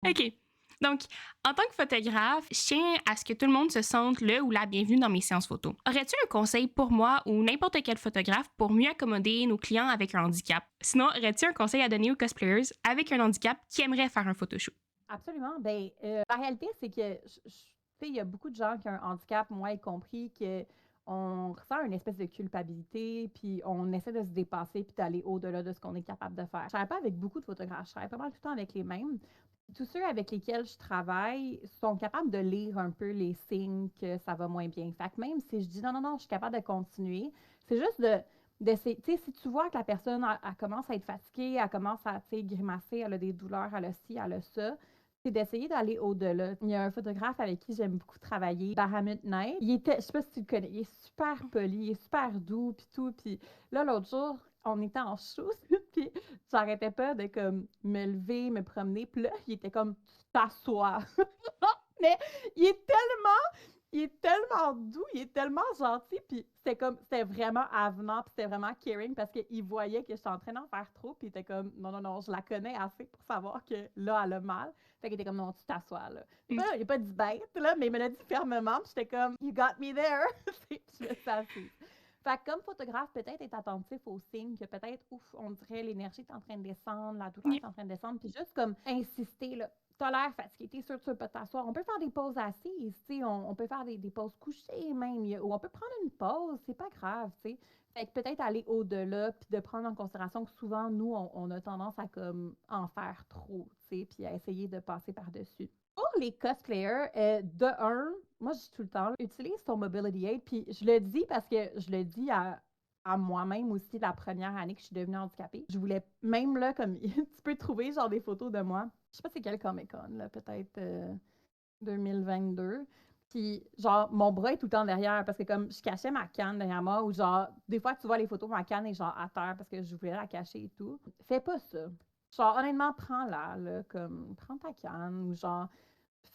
OK. Donc, en tant que photographe, je tiens à ce que tout le monde se sente le ou la bienvenue dans mes séances photo. Aurais-tu un conseil pour moi ou n'importe quel photographe pour mieux accommoder nos clients avec un handicap? Sinon, aurais-tu un conseil à donner aux cosplayers avec un handicap qui aimeraient faire un photoshoot? Absolument. Ben, la réalité, c'est que, tu sais, il y a beaucoup de gens qui ont un handicap, moi y compris, que on ressent une espèce de culpabilité, puis on essaie de se dépasser, puis d'aller au-delà de ce qu'on est capable de faire. Je travaille pas avec beaucoup de photographes, je travaille pas mal tout le temps avec les mêmes. Tous ceux avec lesquels je travaille sont capables de lire un peu les signes que ça va moins bien. Fait que même si je dis non, non, non, je suis capable de continuer, c'est juste d'essayer. Tu sais, si tu vois que la personne elle commence à être fatiguée, elle commence à grimacer, elle a des douleurs, elle a ci, elle a ça, c'est d'essayer d'aller au-delà. Il y a un photographe avec qui j'aime beaucoup travailler, Bahamut Knight. Je sais pas si tu le connais, il est super poli, il est super doux, puis tout. Puis là, l'autre jour, on était en shoot, puis j'arrêtais pas de comme me lever, me promener. Puis là, il était comme, tu t'assois. Mais il est tellement doux, il est tellement gentil, puis c'était vraiment avenant, puis c'était vraiment caring parce qu'il voyait que j'étais en train d'en faire trop, puis il était comme, non, non, non, je la connais assez pour savoir que là, elle a mal. Fait qu'il était comme, non, tu t'assois, là. Il a pas dit bête, là, mais il me l'a dit fermement, puis j'étais comme, you got me there. Puis je me suis assise. Fait que comme photographe, peut-être être attentif aux signes que peut-être, ouf, on dirait l'énergie est en train de descendre, la douleur Yeah. est en train de descendre, puis juste comme insister, là, t'as l'air fatigué, t'es sûr que tu peux pas t'asseoir. On peut faire des pauses assises, tu sais, on peut faire des pauses couchées même, ou on peut prendre une pause, c'est pas grave, tu sais. Fait que peut-être aller au-delà, puis de prendre en considération que souvent, nous, on a tendance à comme en faire trop, tu sais, puis à essayer de passer par-dessus. Pour les cosplayers, de un, moi je dis tout le temps, utilise ton mobility aid, puis je le dis parce que je le dis à moi-même aussi la première année que je suis devenue handicapée. Je voulais même là, comme tu peux trouver genre des photos de moi. Je sais pas c'est quel Comic-Con, là, peut-être 2022. Puis genre, mon bras est tout le temps derrière parce que comme je cachais ma canne derrière moi, ou genre, des fois tu vois les photos, ma canne est genre à terre parce que je voulais la cacher et tout. Fais pas ça. Genre, honnêtement, prends-la, là, comme, prends ta canne, ou genre,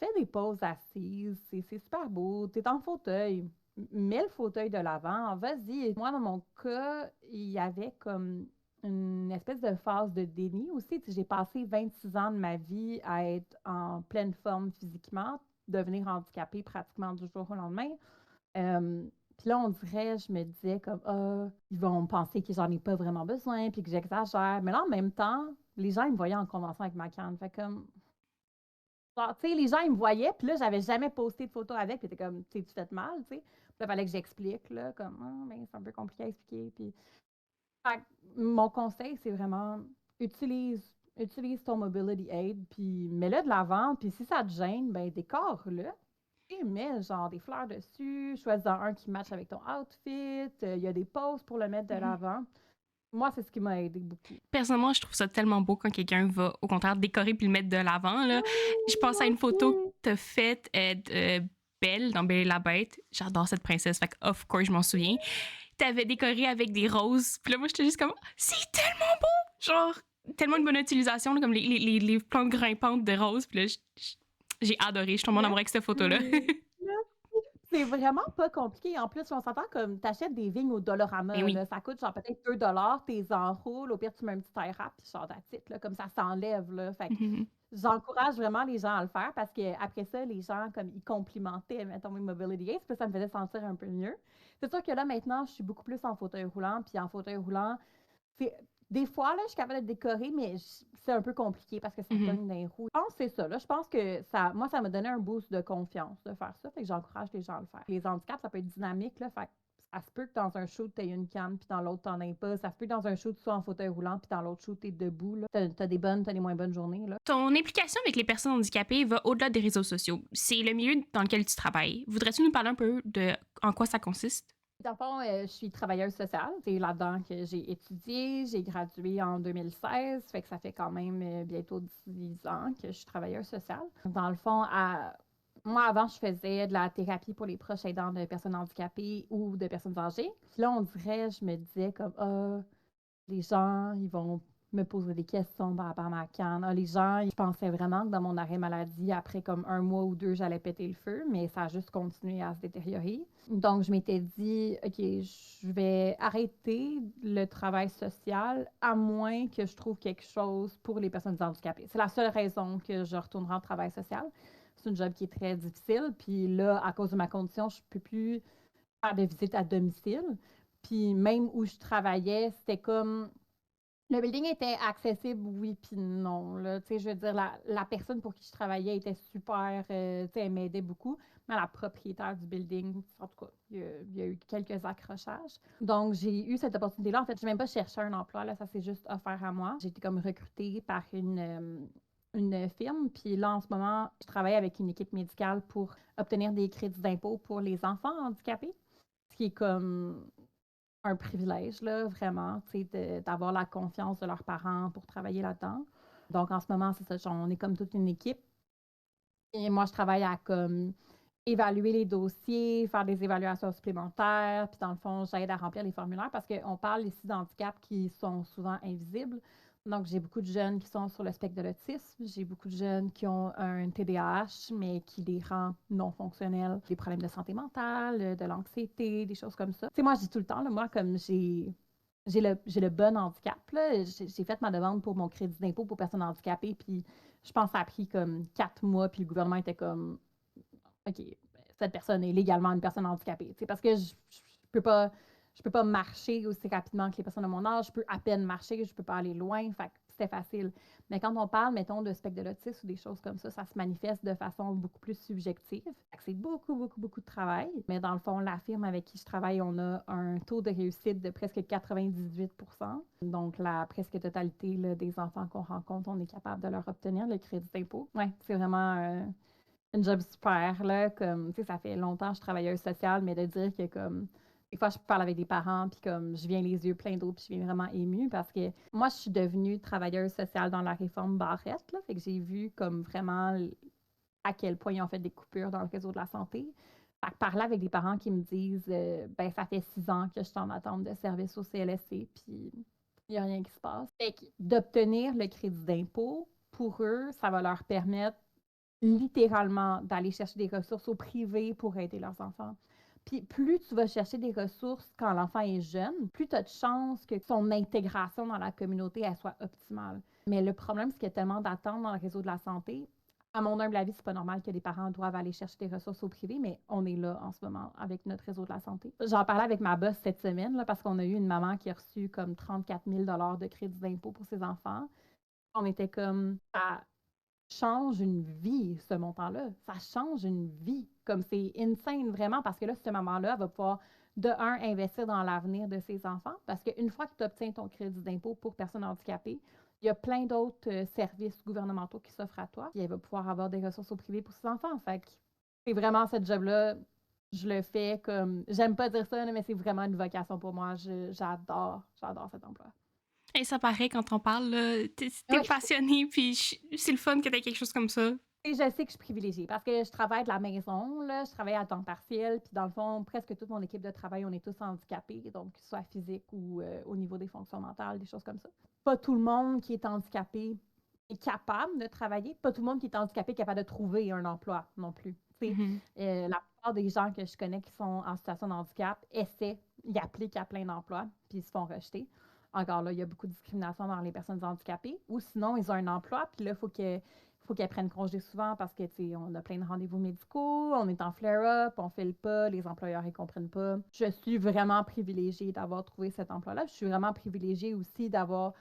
fais des pauses assises, c'est super beau, t'es en fauteuil, mets le fauteuil de l'avant, vas-y. Moi, dans mon cas, il y avait comme une espèce de phase de déni aussi. Tu sais, j'ai passé 26 ans de ma vie à être en pleine forme physiquement, devenir handicapée pratiquement du jour au lendemain. Puis là, on dirait, je me disais comme, ah, ils vont penser que j'en ai pas vraiment besoin, puis que j'exagère. Mais là, en même temps, les gens, ils me voyaient en convention avec ma canne. Fait comme, genre, tu sais, les gens, ils me voyaient, puis là, j'avais jamais posté de photo avec, puis t'es comme, tu fais mal, tu sais. Puis là, il fallait que j'explique, là, comme, ah, ben, c'est un peu compliqué à expliquer. Puis, fait que mon conseil, c'est vraiment, utilise ton mobility aid, puis mets-le de l'avant, puis si ça te gêne, ben, décore-le. Et mets genre des fleurs dessus, choisis-en un qui matche avec ton outfit, il y a des poses pour le mettre de Mhm. l'avant. Moi, c'est ce qui m'a aidé beaucoup. Personnellement, je trouve ça tellement beau quand quelqu'un va, au contraire, décorer puis le mettre de l'avant, là. Je Oui, pense à moi une photo que aussi. t'as faite de Belle dans Belle et la Bête. J'adore cette princesse, fait que, of course, je m'en souviens. T'avais décoré avec des roses. Puis là, moi, j'étais juste comme, c'est tellement beau! Genre, tellement une bonne utilisation, là, comme les plantes grimpantes de roses. Puis là, j'ai adoré. Je suis tombée en amour avec cette photo-là. Merci. C'est vraiment pas compliqué. En plus, on s'entend comme t'achètes des vignes au Mais Dollarama, oui. là, ça coûte genre peut-être 2 $, t'es enroules, au pire tu mets un petit tie wrap, puis genre titre, là, comme ça s'enlève, là. Fait que j'encourage vraiment les gens à le faire parce que après ça, les gens, comme ils complimentaient, mettons, mes mobility aids, puis ça me faisait sentir un peu mieux. C'est sûr que là, maintenant, je suis beaucoup plus en fauteuil roulant, puis en fauteuil roulant, c'est des fois, là, je suis capable de décorer, mais c'est un peu compliqué parce que ça cogne dans les roues. Je pense que c'est ça. Là. Je pense que moi, ça m'a donné un boost de confiance de faire ça. Fait que j'encourage les gens à le faire. Les handicaps, ça peut être dynamique. Là, fait que ça se peut que dans un show, tu aies une canne, puis dans l'autre, tu n'en aies pas. Ça se peut que dans un show, tu sois en fauteuil roulant, puis dans l'autre show, tu es debout. Tu as des moins bonnes journées. Là. Ton implication avec les personnes handicapées va au-delà des réseaux sociaux. C'est le milieu dans lequel tu travailles. Voudrais-tu nous parler un peu de en quoi ça consiste? Dans le fond, je suis travailleuse sociale. C'est là-dedans que j'ai étudié. J'ai gradué en 2016. Fait que ça fait quand même bientôt 10 ans que je suis travailleuse sociale. Dans le fond, moi, avant, je faisais de la thérapie pour les proches aidants de personnes handicapées ou de personnes âgées. Puis là, on dirait, je me disais comme, ah, les gens, ils vont me posaient des questions par rapport à ma canne. Les gens, ils pensaient vraiment que dans mon arrêt maladie, après comme 1 mois ou 2, j'allais péter le feu, mais ça a juste continué à se détériorer. Donc, je m'étais dit, OK, je vais arrêter le travail social à moins que je trouve quelque chose pour les personnes handicapées. C'est la seule raison que je retournerai en travail social. C'est un job qui est très difficile. Puis là, à cause de ma condition, je ne peux plus faire de visites à domicile. Puis même où je travaillais, c'était comme le building était accessible, oui, puis non. Là. Tu sais, je veux dire, la personne pour qui je travaillais était super, tu sais, elle m'aidait beaucoup, mais la propriétaire du building, en tout cas, il y a eu quelques accrochages. Donc, j'ai eu cette opportunité-là. En fait, je n'ai même pas cherché un emploi, là, ça s'est juste offert à moi. J'ai été comme recrutée par une firme, puis là, en ce moment, je travaille avec une équipe médicale pour obtenir des crédits d'impôt pour les enfants handicapés, ce qui est comme un privilège, là, vraiment, tu sais, d'avoir la confiance de leurs parents pour travailler là-dedans. Donc, en ce moment, c'est ça, on est comme toute une équipe. Et moi, je travaille à comme évaluer les dossiers, faire des évaluations supplémentaires, puis dans le fond, j'aide à remplir les formulaires parce qu'on parle ici d'handicaps qui sont souvent invisibles. Donc, j'ai beaucoup de jeunes qui sont sur le spectre de l'autisme. J'ai beaucoup de jeunes qui ont un TDAH, mais qui les rend non fonctionnels. Des problèmes de santé mentale, de l'anxiété, des choses comme ça. Tu sais, moi, je dis tout le temps, là, moi, comme j'ai le bon handicap, là, j'ai fait ma demande pour mon crédit d'impôt pour personnes handicapées, puis je pense que ça a pris comme 4 mois, puis le gouvernement était comme OK, cette personne est légalement une personne handicapée. Parce que je peux pas marcher aussi rapidement que les personnes de mon âge. Je peux à peine marcher, je peux pas aller loin. Fait que c'était facile. Mais quand on parle, mettons, de spectre de l'autisme ou des choses comme ça se manifeste de façon beaucoup plus subjective. Fait que c'est beaucoup, beaucoup, beaucoup de travail. Mais dans le fond, la firme avec qui je travaille, on a un taux de réussite de presque 98 %. Donc, la presque totalité là, des enfants qu'on rencontre, on est capable de leur obtenir le crédit d'impôt. Ouais, c'est vraiment une job super, là, comme, tu sais, ça fait longtemps que je travailleuse sociale, mais de dire que, comme, des fois, je parle avec des parents, puis comme, je viens les yeux pleins d'eau, puis je viens vraiment émue, parce que moi, je suis devenue travailleuse sociale dans la réforme Barrette, là, fait que j'ai vu, comme, vraiment à quel point ils ont fait des coupures dans le réseau de la santé. Fait que parler avec des parents qui me disent, ben, ça fait 6 ans que je suis en attente de service au CLSC, puis il n'y a rien qui se passe. Fait que d'obtenir le crédit d'impôt, pour eux, ça va leur permettre littéralement d'aller chercher des ressources au privé pour aider leurs enfants. Puis plus tu vas chercher des ressources quand l'enfant est jeune, plus tu as de chances que son intégration dans la communauté elle soit optimale. Mais le problème, c'est qu'il y a tellement d'attentes dans le réseau de la santé. À mon humble avis, c'est pas normal que les parents doivent aller chercher des ressources au privé, mais on est là en ce moment avec notre réseau de la santé. J'en parlais avec ma boss cette semaine là, parce qu'on a eu une maman qui a reçu comme 34 000 de crédit d'impôt pour ses enfants. On était comme, change une vie, ce montant-là. Ça change une vie. Comme c'est insane, vraiment, parce que là, cette maman-là, elle va pouvoir, de un, investir dans l'avenir de ses enfants, parce qu'une fois que tu obtiens ton crédit d'impôt pour personnes handicapées, il y a plein d'autres services gouvernementaux qui s'offrent à toi, puis elle va pouvoir avoir des ressources au privé pour ses enfants. Fait que c'est vraiment cette job-là, je le fais comme, j'aime pas dire ça, mais c'est vraiment une vocation pour moi. J'adore cet emploi. Et ça paraît quand on parle, là, t'es Oui. passionné, puis c'est le fun que t'aies quelque chose comme ça. Et je sais que je suis privilégiée parce que je travaille de la maison, là, je travaille à temps partiel, puis dans le fond, presque toute mon équipe de travail, on est tous handicapés, donc soit physique ou au niveau des fonctions mentales, des choses comme ça. Pas tout le monde qui est handicapé est capable de travailler, pas tout le monde qui est handicapé est capable de trouver un emploi non plus. Mhm. La plupart des gens que je connais qui sont en situation de handicap essaient, ils appliquent à plein d'emplois, puis ils se font rejeter. Encore là, il y a beaucoup de discrimination dans les personnes handicapées. Ou sinon, ils ont un emploi, puis là, faut qu'elles prennent congé souvent parce que, tu sais, on a plein de rendez-vous médicaux, on est en flare-up, on fait le pas, les employeurs, ils comprennent pas. Je suis vraiment privilégiée d'avoir trouvé cet emploi-là. Je suis vraiment privilégiée aussi d'avoir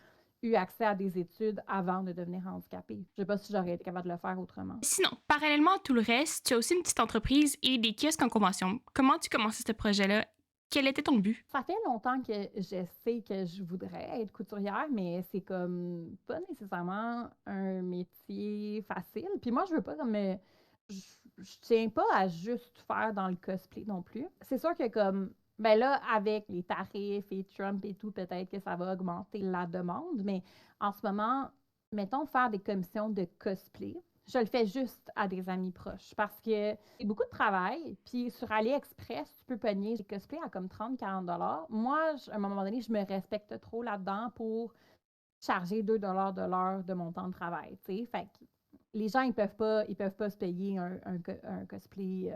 eu accès à des études avant de devenir handicapée. Je sais pas si j'aurais été capable de le faire autrement. Sinon, parallèlement à tout le reste, tu as aussi une petite entreprise et des kiosques en convention. Comment tu commençais ce projet-là? Quel était ton but? Ça fait longtemps que je sais que je voudrais être couturière, mais c'est comme pas nécessairement un métier facile. Puis moi, je veux pas comme je tiens pas à juste faire dans le cosplay non plus. C'est sûr que comme ben là, avec les tarifs et Trump et tout, peut-être que ça va augmenter la demande, mais en ce moment, mettons faire des commissions de cosplay. Je le fais juste à des amis proches parce que c'est beaucoup de travail. Puis sur AliExpress, tu peux pogner des cosplays à comme 30-40 $. Moi, à un moment donné, je me respecte trop là-dedans pour charger 2 $ de l'heure de mon temps de travail, tu sais. Fait que les gens, ils peuvent pas se payer un cosplay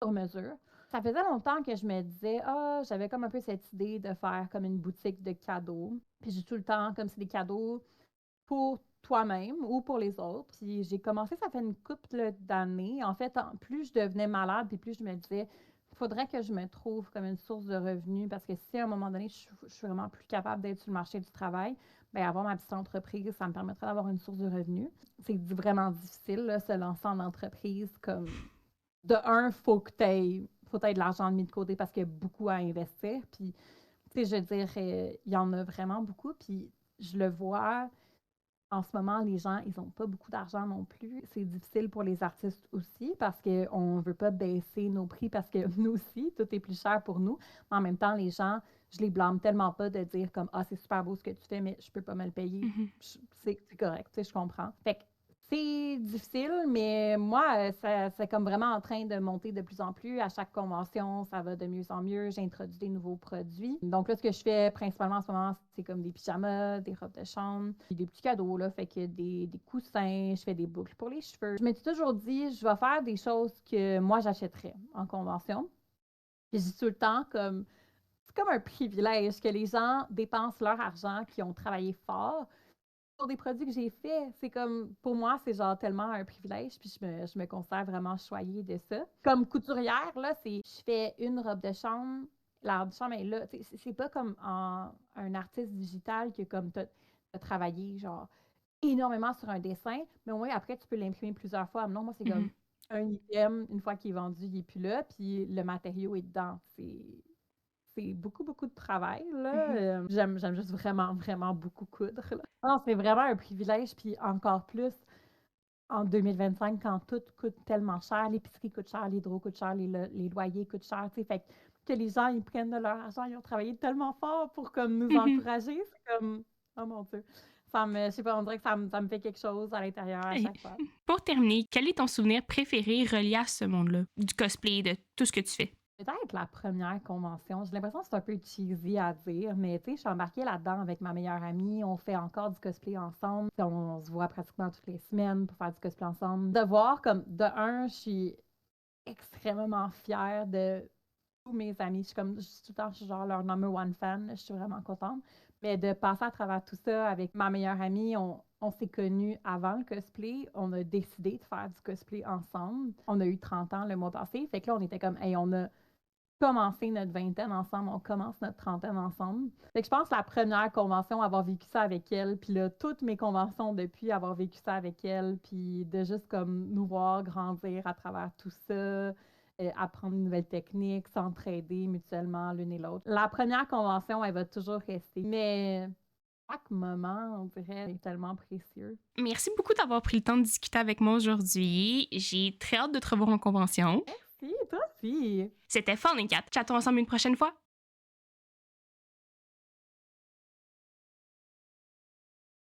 sur mesure. Ça faisait longtemps que je me disais, j'avais comme un peu cette idée de faire comme une boutique de cadeaux. Puis j'ai tout le temps, comme c'est des cadeaux pour toi-même ou pour les autres. Puis j'ai commencé, ça fait une couple d'années. En fait, plus je devenais malade, puis plus je me disais, il faudrait que je me trouve comme une source de revenus parce que si à un moment donné, je suis vraiment plus capable d'être sur le marché du travail, bien, avoir ma petite entreprise, ça me permettrait d'avoir une source de revenus. C'est vraiment difficile, là, se lancer en entreprise. Comme, de un, faut de l'argent mis de côté parce qu'il y a beaucoup à investir. Puis, tu sais, je veux dire, il y en a vraiment beaucoup. Puis, je le vois en ce moment, les gens, ils n'ont pas beaucoup d'argent non plus. C'est difficile pour les artistes aussi parce qu'on ne veut pas baisser nos prix parce que nous aussi, tout est plus cher pour nous. Mais en même temps, les gens, je les blâme tellement pas de dire comme c'est super beau ce que tu fais, mais je peux pas me le payer. Mhm. C'est correct, tu sais, je comprends. Fait que c'est difficile, mais moi, c'est comme vraiment en train de monter de plus en plus. À chaque convention, ça va de mieux en mieux. J'introduis des nouveaux produits. Donc là, ce que je fais principalement en ce moment, c'est comme des pyjamas, des robes de chambre, puis des petits cadeaux, là. Fait que des coussins, je fais des boucles pour les cheveux. Je me suis toujours dit, je vais faire des choses que moi, j'achèterais en convention. Puis je dis tout le temps, comme, c'est comme un privilège que les gens dépensent leur argent, qui ont travaillé fort pour des produits que j'ai faits. C'est comme, pour moi, c'est genre tellement un privilège, puis je me considère vraiment choyée de ça. Comme couturière, là, je fais une robe de chambre, la robe de chambre est là. C'est pas comme un artiste digital que comme t'as travaillé, genre, énormément sur un dessin, mais au moins, après, tu peux l'imprimer plusieurs fois. Non, moi, c'est comme Mhm. un item, une fois qu'il est vendu, il est plus là, puis le matériau est dedans. C'est beaucoup, beaucoup de travail, là. Mhm. J'aime juste vraiment, vraiment beaucoup coudre, là. Non, c'est vraiment un privilège, puis encore plus en 2025, quand tout coûte tellement cher, l'épicerie coûte cher, l'hydro coûte cher, les loyers coûtent cher, tu sais, fait que les gens, ils prennent de leur argent, ils ont travaillé tellement fort pour comme nous Mhm. encourager, c'est comme, oh mon Dieu, je sais pas, on dirait que ça me fait quelque chose à l'intérieur à Et chaque fois. pour terminer, quel est ton souvenir préféré relié à ce monde-là, du cosplay, de tout ce que tu fais? Peut-être la première convention. J'ai l'impression que c'est un peu cheesy à dire, mais tu sais, je suis embarquée là-dedans avec ma meilleure amie. On fait encore du cosplay ensemble. Puis on se voit pratiquement toutes les semaines pour faire du cosplay ensemble. De voir comme, de un, je suis extrêmement fière de tous mes amis. Je suis tout le temps, je suis genre leur number one fan. Je suis vraiment contente. Mais de passer à travers tout ça avec ma meilleure amie, on s'est connus avant le cosplay. On a décidé de faire du cosplay ensemble. On a eu 30 ans le mois passé. Fait que là, on était comme, hey, on a commencé notre vingtaine ensemble, on commence notre trentaine ensemble. Fait que je pense que la première convention, avoir vécu ça avec elle, puis là, toutes mes conventions depuis, avoir vécu ça avec elle, puis de juste comme nous voir grandir à travers tout ça, apprendre de nouvelles techniques, s'entraider mutuellement l'une et l'autre. La première convention, elle va toujours rester, mais chaque moment, on dirait, est tellement précieux. Merci beaucoup d'avoir pris le temps de discuter avec moi aujourd'hui. J'ai très hâte de te revoir en convention. Si, toi aussi! C'était fun, les quatre. Chattons ensemble une prochaine fois.